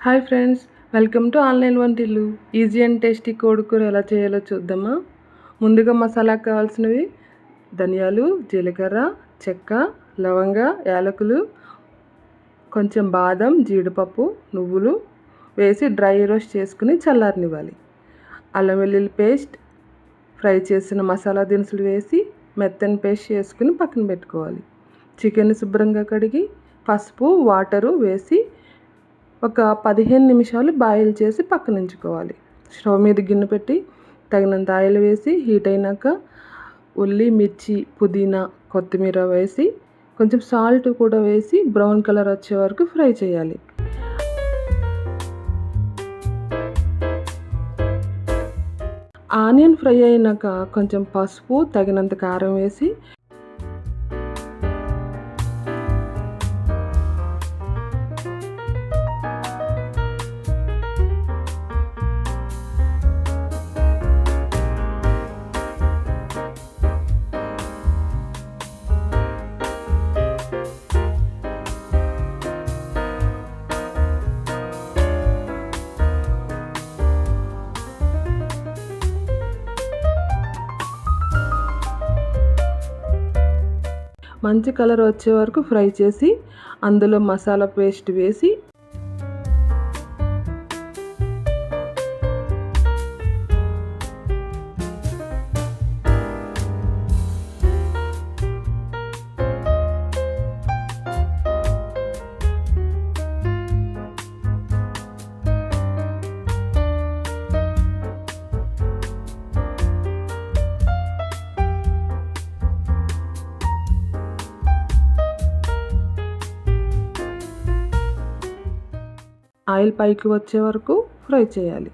Hi friends, welcome to online Vantillu. Easy and tasty కోడికూర ఎలా చేయాలో చూద్దామా. ముందుగా మసాలాకు కావాల్సినవి ధనియాలు, జీలకర్ర, చెక్క, లవంగ, యాలకులు, కొంచెం బాదం, జీడిపప్పు, నువ్వులు వేసి డ్రై రోస్ట్ చేసుకుని చల్లారనివ్వాలి. అల్లం వెల్లుల్లి పేస్ట్, ఫ్రై చేసిన మసాలా దినుసులు వేసి మెత్తని పేస్ట్ చేసుకుని పక్కన పెట్టుకోవాలి. చికెన్ శుభ్రంగా కడిగి పసుపు, వాటరు వేసి ఒక 15 నిమిషాలు బాయిల్ చేసి పక్కన ఉంచుకోవాలి. స్టవ్ మీద గిన్నె పెట్టి తగినంత ఆయిల్ వేసి హీట్ అయినాక ఉల్లి, మిర్చి, పుదీనా, కొత్తిమీర వేసి కొంచెం సాల్ట్ కూడా వేసి బ్రౌన్ కలర్ వచ్చే వరకు ఫ్రై చేయాలి. ఆనియన్ ఫ్రై అయినాక కొంచెం పసుపు, తగినంత కారం వేసి మంచి కలర్ వచ్చే వరకు ఫ్రై చేసి అందులో మసాలా పేస్ట్ వేసి ఆయిల్ పైకి వచ్చే వరకు ఫ్రై చేయాలి.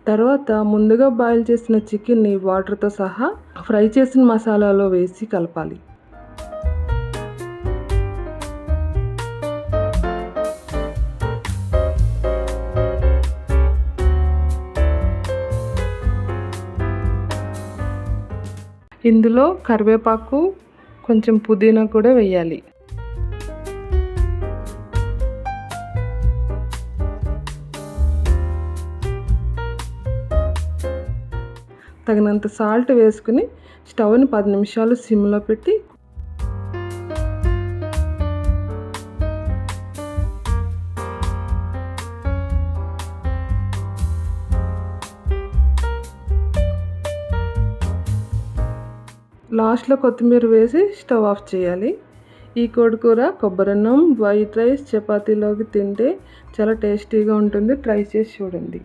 తర్వాత ముందుగా బాయిల్ చేసిన చికెన్ని వాటర్తో సహా ఫ్రై చేసిన మసాలాలో వేసి కలపాలి. ఇందులో కరివేపాకు, కొంచెం పుదీనా కూడా వేయాలి. తగినంత సాల్ట్ వేసుకుని స్టవ్ని 10 నిమిషాలు సిమ్లో పెట్టి లాస్ట్లో కొత్తిమీర వేసి స్టవ్ ఆఫ్ చేయాలి. ఈ కోడికూర కొబ్బరన్నం, వైట్ రైస్, చపాతీలోకి తింటే చాలా టేస్టీగా ఉంటుంది. ట్రై చేసి చూడండి.